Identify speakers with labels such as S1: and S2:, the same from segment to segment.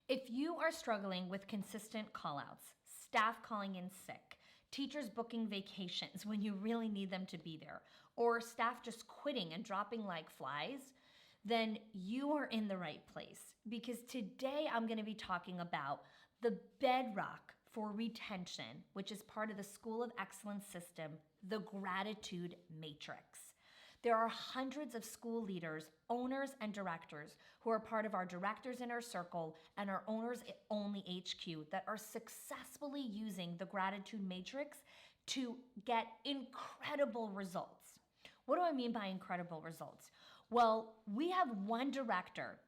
S1: If you are struggling with consistent callouts, staff calling in sick, teachers booking vacations when you really need them to be there, or staff just quitting and dropping like flies, then you are in the right place, because today I'm going to be talking about the bedrock for retention, which is part of the School of Excellence system, the gratitude matrix. There are hundreds of school leaders, owners, and directors who are part of our Directors Inner Circle and our Owners Only HQ that are successfully using the gratitude matrix to get incredible results. What do I mean by incredible results? Well, we have one director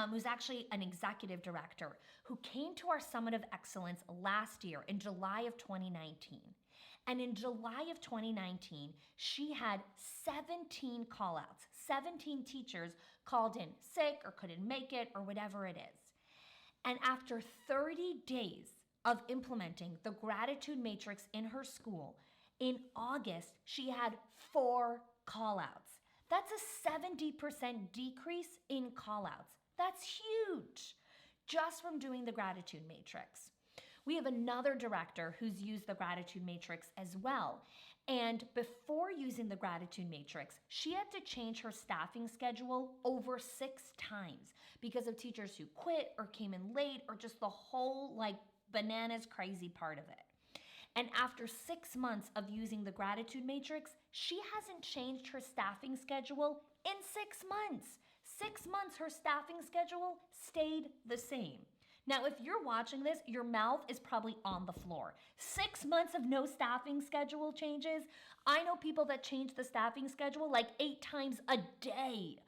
S1: who's actually an executive director, who came to our Summit of Excellence last year in July of 2019. And in July of 2019, she had 17 callouts. 17 teachers called in sick or couldn't make it or whatever it is. And after 30 days of implementing the gratitude matrix in her school, in August, she had 4 callouts. That's a 70% decrease in callouts. That's huge, just from doing the gratitude matrix. We have another director who's used the gratitude matrix as well. And before using the gratitude matrix, she had to change her staffing schedule over 6 times because of teachers who quit or came in late or just the whole bananas crazy part of it. And after 6 months of using the gratitude matrix, she hasn't changed her staffing schedule in 6 months. 6 months, her staffing schedule stayed the same. Now, if you're watching this, your mouth is probably on the floor. 6 months of no staffing schedule changes. I know people that change the staffing schedule like 8 times a day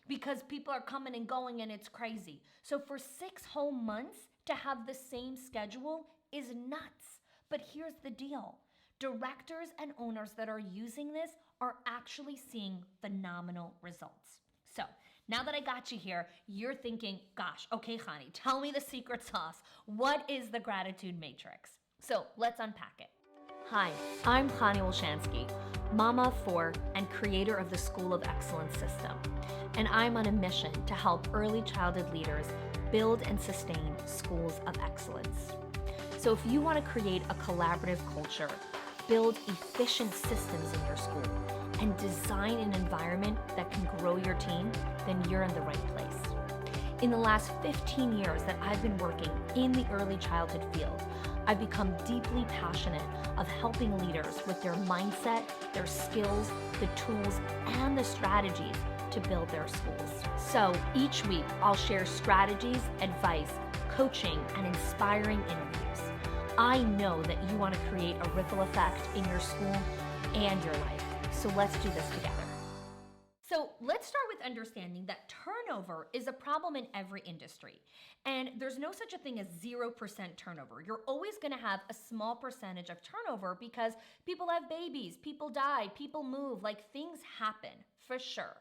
S1: because people are coming and going and it's crazy. So for 6 whole months to have the same schedule is nuts. But here's the deal. Directors and owners that are using this are actually seeing phenomenal results. So now that I got you here, you're thinking, gosh, okay, Khani, tell me the secret sauce. What is the gratitude matrix? So let's unpack it. Hi, I'm Khani Wolshansky, mama of 4 and creator of the School of Excellence system. And I'm on a mission to help early childhood leaders build and sustain schools of excellence. So if you want to create a collaborative culture, build efficient systems in your school, and design an environment that can grow your team, then you're in the right place. In the last 15 years that I've been working in the early childhood field, I've become deeply passionate of helping leaders with their mindset, their skills, the tools, and the strategies to build their schools. So each week, I'll share strategies, advice, coaching, and inspiring interviews. I know that you want to create a ripple effect in your school and your life. So let's do this together. So let's start with understanding that turnover is a problem in every industry. And there's no such a thing as 0% turnover. You're always going to have a small percentage of turnover because people have babies, people die, people move, things happen for sure.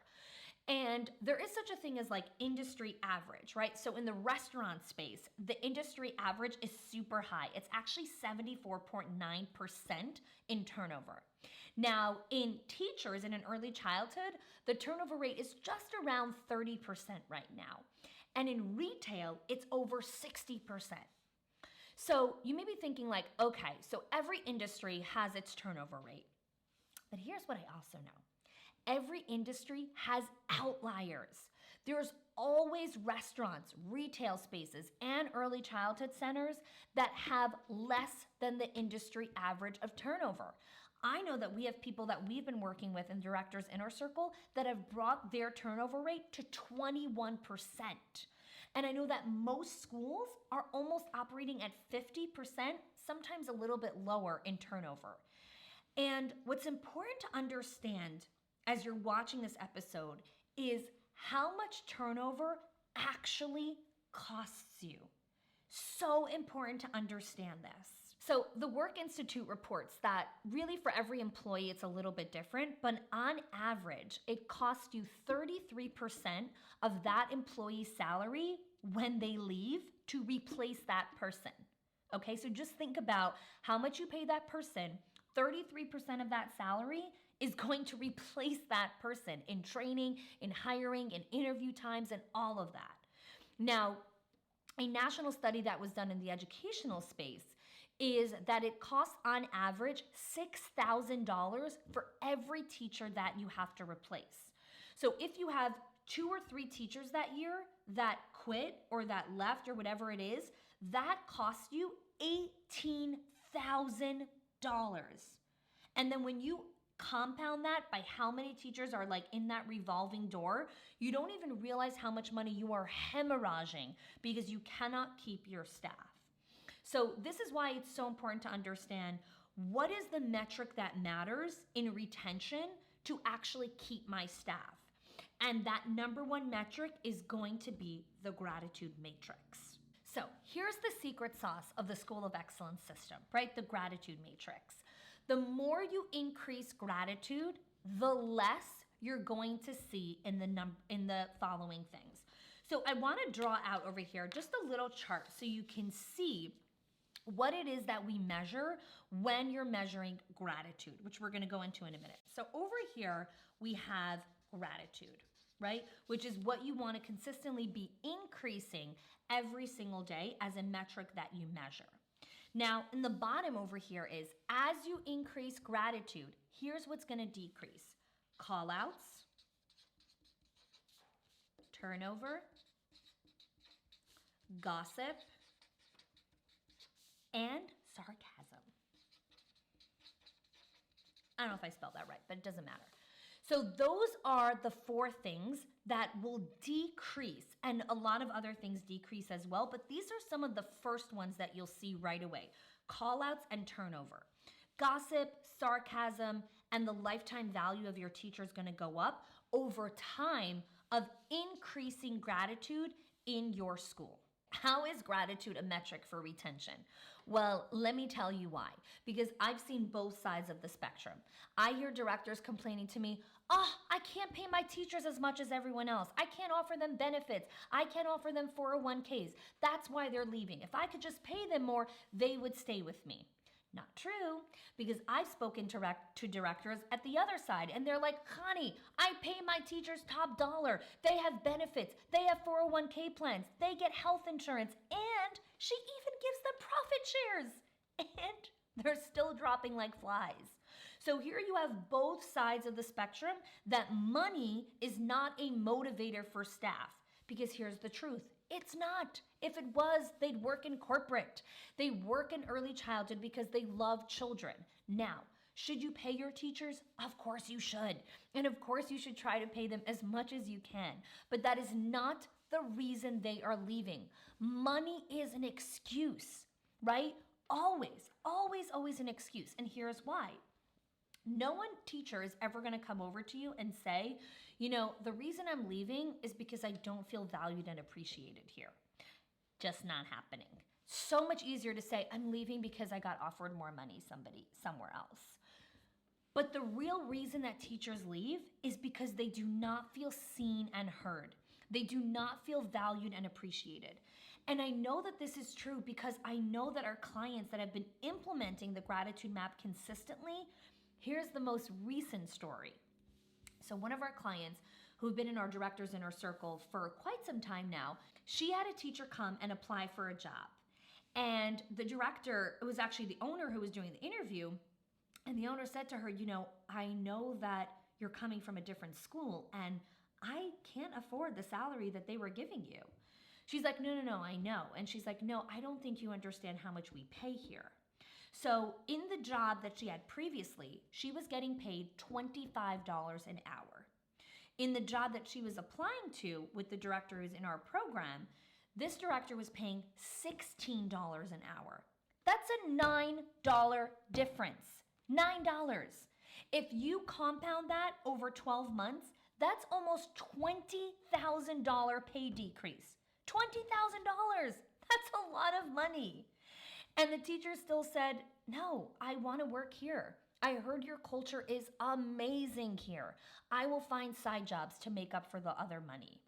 S1: And there is such a thing as industry average, right? So in the restaurant space, the industry average is super high. It's actually 74.9% in turnover. Now, in teachers and in early childhood, the turnover rate is just around 30% right now. And in retail, it's over 60%. So you may be thinking okay, so every industry has its turnover rate. But here's what I also know. Every industry has outliers. There's always restaurants, retail spaces, and early childhood centers that have less than the industry average of turnover. I know that we have people that we've been working with in Directors Inner Circle that have brought their turnover rate to 21%. And I know that most schools are almost operating at 50%, sometimes a little bit lower in turnover. And what's important to understand as you're watching this episode is how much turnover actually costs you. So important to understand this. So the Work Institute reports that really for every employee, it's a little bit different, but on average, it costs you 33% of that employee's salary when they leave to replace that person. Okay, so just think about how much you pay that person. 33% of that salary is going to replace that person in training, in hiring, in interview times, and all of that. Now, A national study that was done in the educational space is that it costs on average $6,000 for every teacher that you have to replace. So if you have 2 or 3 teachers that year that quit or that left or whatever it is, that costs you $18,000. And then when you compound that by how many teachers are like in that revolving door, you don't even realize how much money you are hemorrhaging because you cannot keep your staff. So this is why it's so important to understand what is the metric that matters in retention to actually keep my staff. And that number one metric is going to be the gratitude matrix. So here's the secret sauce of the School of Excellence system, right? The gratitude matrix. The more you increase gratitude, the less you're going to see in the following things. So I want to draw out over here just a little chart so you can see what it is that we measure when you're measuring gratitude, which we're going to go into in a minute. So over here, we have gratitude, right? Which is what you want to consistently be increasing every single day as a metric that you measure. Now, in the bottom over here is, as you increase gratitude, here's what's going to decrease. Callouts, turnover, gossip, and sarcasm. I don't know if I spelled that right, but it doesn't matter. So those are the 4 things that will decrease, and a lot of other things decrease as well, but these are some of the first ones that you'll see right away. Callouts and turnover. Gossip, sarcasm, and the lifetime value of your teacher is going to go up over time of increasing gratitude in your school. How is gratitude a metric for retention? Well, let me tell you why. Because I've seen both sides of the spectrum. I hear directors complaining to me, I can't pay my teachers as much as everyone else. I can't offer them benefits. I can't offer them 401ks. That's why they're leaving. If I could just pay them more, they would stay with me. Not true, because I've spoken to directors at the other side, and they're like, honey, I pay my teachers top dollar. They have benefits. They have 401k plans. They get health insurance, and she even gives them profit shares. And they're still dropping like flies. So here you have both sides of the spectrum that money is not a motivator for staff. Because here's the truth. It's not. If it was, they'd work in corporate. They work in early childhood because they love children. Now, should you pay your teachers? Of course you should. And of course you should try to pay them as much as you can. But that is not the reason they are leaving. Money is an excuse, right? Always, always, always an excuse. And here's why. No one teacher is ever going to come over to you and say, the reason I'm leaving is because I don't feel valued and appreciated here. Just not happening. So much easier to say, I'm leaving because I got offered more money somewhere else. But the real reason that teachers leave is because they do not feel seen and heard. They do not feel valued and appreciated. And I know that this is true because I know that our clients that have been implementing the gratitude map consistently, here's the most recent story. So one of our clients who've been in our director's inner circle for quite some time now, she had a teacher come and apply for a job. And the director, it was actually the owner who was doing the interview, and the owner said to her, I know that you're coming from a different school and I can't afford the salary that they were giving you. She's like, no, I know. And she's like, no, I don't think you understand how much we pay here. So in the job that she had previously, she was getting paid $25 an hour. In the job that she was applying to with the director who's in our program, this director was paying $16 an hour. That's a $9 difference. $9. If you compound that over 12 months, that's almost $20,000 pay decrease. $20,000. That's a lot of money. And the teacher still said, no, I want to work here. I heard your culture is amazing here. I will find side jobs to make up for the other money.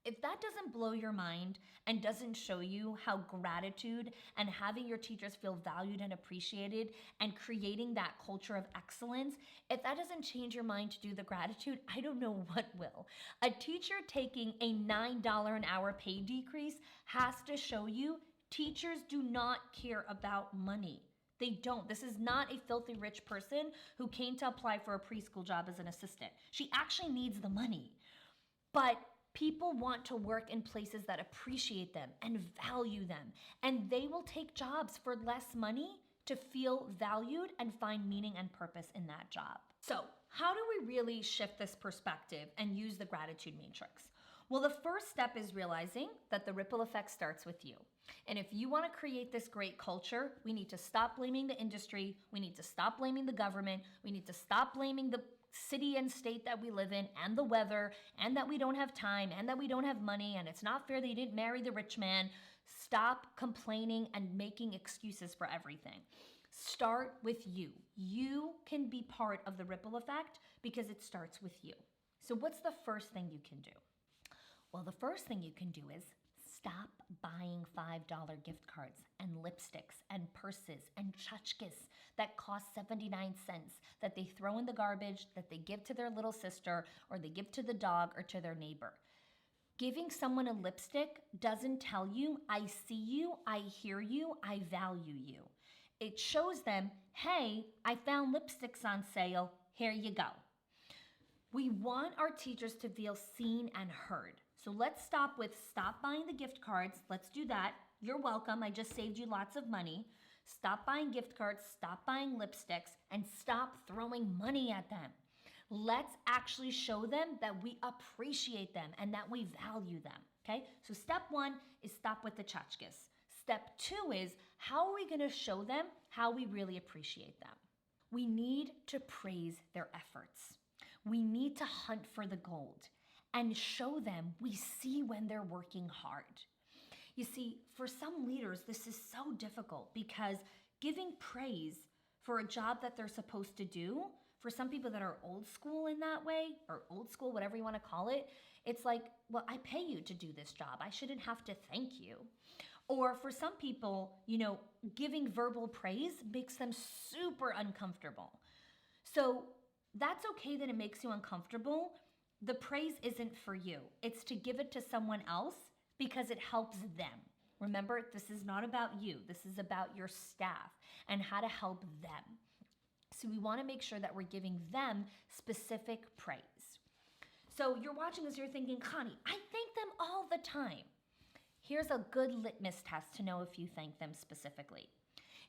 S1: If that doesn't blow your mind and doesn't show you how gratitude and having your teachers feel valued and appreciated and creating that culture of excellence, if that doesn't change your mind to do the gratitude, I don't know what will. A teacher taking a $9 an hour pay decrease has to show you teachers do not care about money. They don't. This is not a filthy rich person who came to apply for a preschool job as an assistant. She actually needs the money. But people want to work in places that appreciate them and value them, and they will take jobs for less money to feel valued and find meaning and purpose in that job. So, how do we really shift this perspective and use the gratitude matrix? Well, the first step is realizing that the ripple effect starts with you. And if you want to create this great culture, we need to stop blaming the industry. We need to stop blaming the government. We need to stop blaming the city and state that we live in and the weather and that we don't have time and that we don't have money and it's not fair that you didn't marry the rich man. Stop complaining and making excuses for everything. Start with you. You can be part of the ripple effect because it starts with you. So what's the first thing you can do? Well, the first thing you can do is stop buying $5 gift cards and lipsticks and purses and tchotchkes that cost 79 cents that they throw in the garbage, that they give to their little sister, or they give to the dog or to their neighbor. Giving someone a lipstick doesn't tell you, I see you, I hear you, I value you. It shows them, hey, I found lipsticks on sale, here you go. We want our teachers to feel seen and heard. So let's stop buying the gift cards. Let's do that. You're welcome. I just saved you lots of money. Stop buying gift cards, stop buying lipsticks, and stop throwing money at them. Let's actually show them that we appreciate them and that we value them, okay? So step one is stop with the tchotchkes. Step two is how are we gonna show them how we really appreciate them? We need to praise their efforts. We need to hunt for the gold and show them we see when they're working hard. You see, for some leaders, this is so difficult because giving praise for a job that they're supposed to do, for some people that are old school in that way, or old school, whatever you want to call it, it's like, well, I pay you to do this job. I shouldn't have to thank you. Or for some people, giving verbal praise makes them super uncomfortable. So that's okay that it makes you uncomfortable. The praise isn't for you. It's to give it to someone else because it helps them. Remember, this is not about you. This is about your staff and how to help them. So we want to make sure that we're giving them specific praise. So you're watching this, you're thinking, Connie, I thank them all the time. Here's a good litmus test to know if you thank them specifically.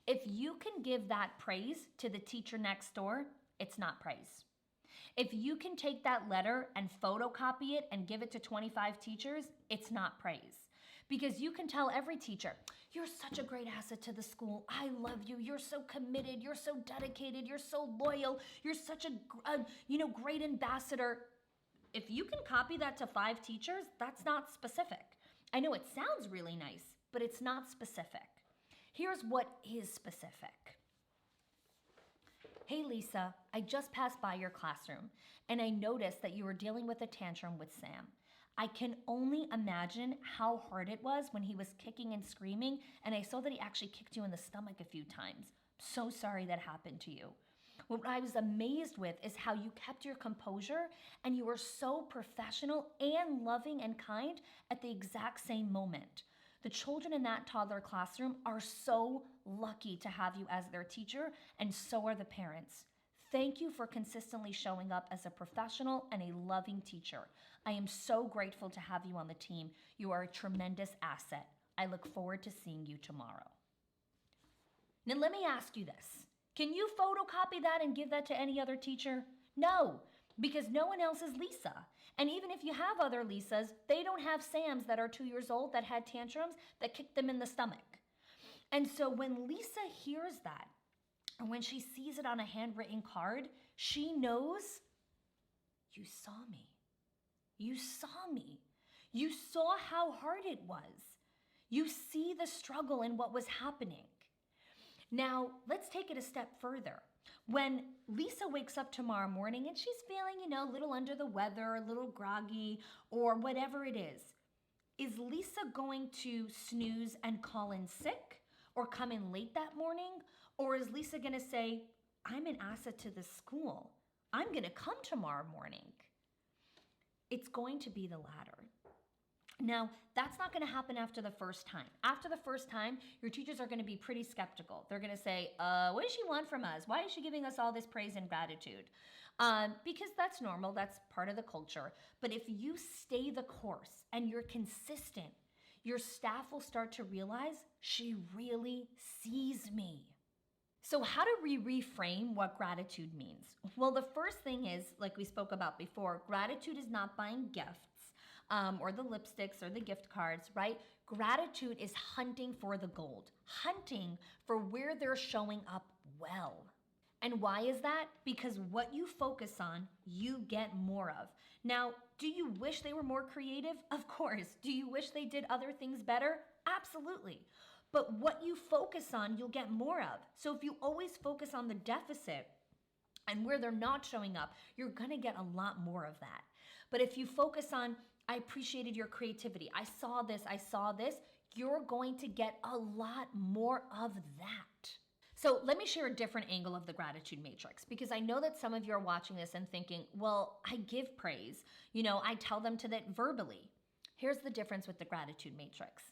S1: If you can give that praise to the teacher next door, it's not praise. If you can take that letter and photocopy it and give it to 25 teachers, it's not praise. Because you can tell every teacher, you're such a great asset to the school. I love you. You're so committed. You're so dedicated. You're so loyal. You're such a great ambassador. If you can copy that to 5 teachers, that's not specific. I know it sounds really nice, but it's not specific. Here's what is specific. Hey Lisa, I just passed by your classroom and I noticed that you were dealing with a tantrum with Sam. I can only imagine how hard it was when he was kicking and screaming, and I saw that he actually kicked you in the stomach a few times. So sorry that happened to you. What I was amazed with is how you kept your composure and you were so professional and loving and kind at the exact same moment. The children in that toddler classroom are so lucky to have you as their teacher, and so are the parents. Thank you for consistently showing up as a professional and a loving teacher. I am so grateful to have you on the team. You are a tremendous asset. I look forward to seeing you tomorrow. Now let me ask you this. Can you photocopy that and give that to any other teacher? No, because no one else is Lisa. And even if you have other Lisas, they don't have Sams that are 2 years old that had tantrums that kicked them in the stomach. And so when Lisa hears that, or when she sees it on a handwritten card, she knows, you saw me. You saw me. You saw how hard it was. You see the struggle and what was happening. Now, let's take it a step further. When Lisa wakes up tomorrow morning and she's feeling, a little under the weather, a little groggy, or whatever it is, Is Lisa going to snooze and call in sick or come in late that morning? Or is Lisa going to say, I'm an asset to the school. I'm going to come tomorrow morning? It's going to be the latter. Now, that's not going to happen after the first time. After the first time, your teachers are going to be pretty skeptical. They're going to say, what does she want from us? Why is she giving us all this praise and gratitude? Because that's normal. That's part of the culture. But if you stay the course and you're consistent, your staff will start to realize she really sees me. So how do we reframe what gratitude means? Well, the first thing is, like we spoke about before, gratitude is not buying gifts. Or the lipsticks or the gift cards, right? Gratitude is hunting for the gold, hunting for where they're showing up well. And why is that? Because what you focus on, you get more of. Now, do you wish they were more creative? Of course. Do you wish they did other things better? Absolutely. But what you focus on, you'll get more of. So if you always focus on the deficit and where they're not showing up, you're gonna get a lot more of that. But if you focus on, I appreciated your creativity, I saw this, you're going to get a lot more of that. So let me share a different angle of the gratitude matrix, because I know that some of you are watching this and thinking, well, I give praise. I tell them to that verbally. Here's the difference with the gratitude matrix.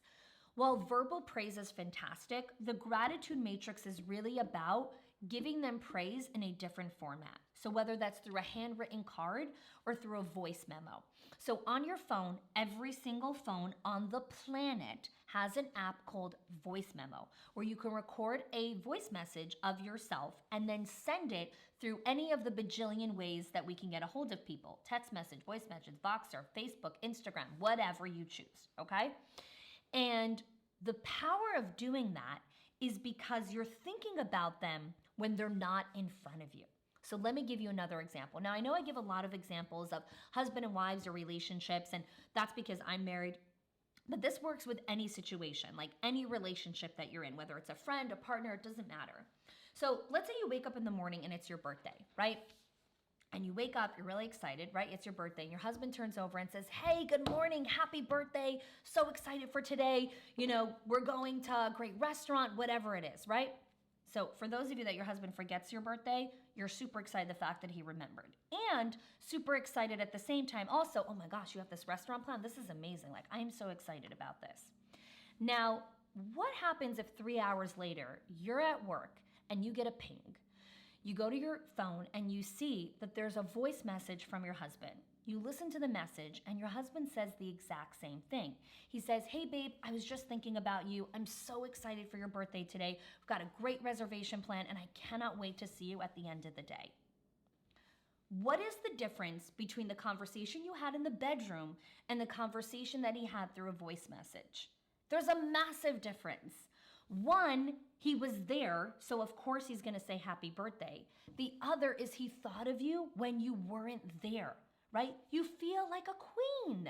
S1: While verbal praise is fantastic, the gratitude matrix is really about giving them praise in a different format. So whether that's through a handwritten card or through a voice memo. So on your phone, every single phone on the planet has an app called Voice Memo, where you can record a voice message of yourself and then send it through any of the bajillion ways that we can get a hold of people. Text message, voice message, Voxer, Facebook, Instagram, whatever you choose, okay? And the power of doing that is because you're thinking about them when they're not in front of you. So let me give you another example. Now, I know I give a lot of examples of husband and wives or relationships, and that's because I'm married. But this works with any situation, like any relationship that you're in, whether it's a friend, a partner, it doesn't matter. So let's say you wake up in the morning and it's your birthday, right? And you wake up, you're really excited, right? It's your birthday, and your husband turns over and says, hey, good morning, happy birthday, so excited for today. We're going to a great restaurant, whatever it is, right? So for those of you that your husband forgets your birthday, you're super excited the fact that he remembered. And super excited at the same time also, oh my gosh, you have this restaurant plan? This is amazing. Like, I am so excited about this. Now, what happens if 3 hours later, you're at work and you get a ping? You go to your phone and you see that there's a voice message from your husband. You listen to the message and your husband says the exact same thing. He says, hey babe, I was just thinking about you. I'm so excited for your birthday today. We've got a great reservation plan and I cannot wait to see you at the end of the day. What is the difference between the conversation you had in the bedroom and the conversation that he had through a voice message? There's a massive difference. One, he was there, so of course he's gonna say happy birthday. The other is he thought of you when you weren't there, right? You feel like a queen.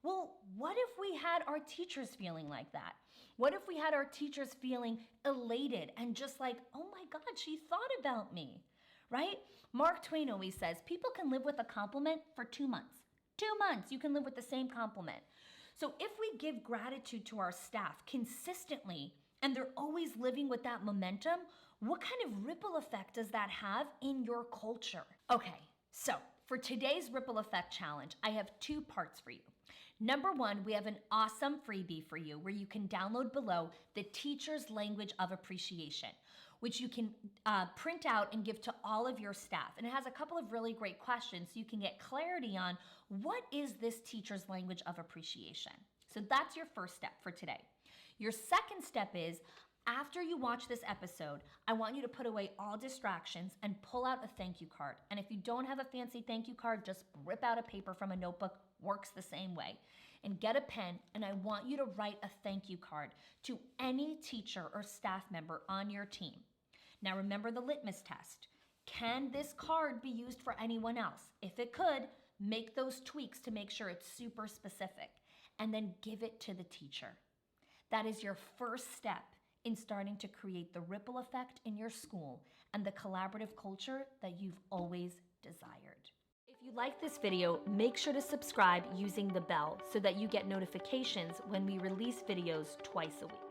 S1: Well, what if we had our teachers feeling like that? What if we had our teachers feeling elated and just like, oh my God, she thought about me, right? Mark Twain always says, people can live with a compliment for 2 months. 2 months, you can live with the same compliment. So if we give gratitude to our staff consistently, and they're always living with that momentum, what kind of ripple effect does that have in your culture? Okay, so for today's ripple effect challenge, I have 2 parts for you. Number 1, we have an awesome freebie for you where you can download below the Teacher's Language of Appreciation, which you can print out and give to all of your staff. And it has a couple of really great questions so you can get clarity on what is this Teacher's Language of Appreciation. So that's your first step for today. Your second step is, after you watch this episode, I want you to put away all distractions and pull out a thank you card. And if you don't have a fancy thank you card, just rip out a paper from a notebook, works the same way. And get a pen, and I want you to write a thank you card to any teacher or staff member on your team. Now remember the litmus test. Can this card be used for anyone else? If it could, make those tweaks to make sure it's super specific, and then give it to the teacher. That is your first step in starting to create the ripple effect in your school and the collaborative culture that you've always desired. If If you like this video, make sure to subscribe using the bell so that you get notifications when we release videos twice a week.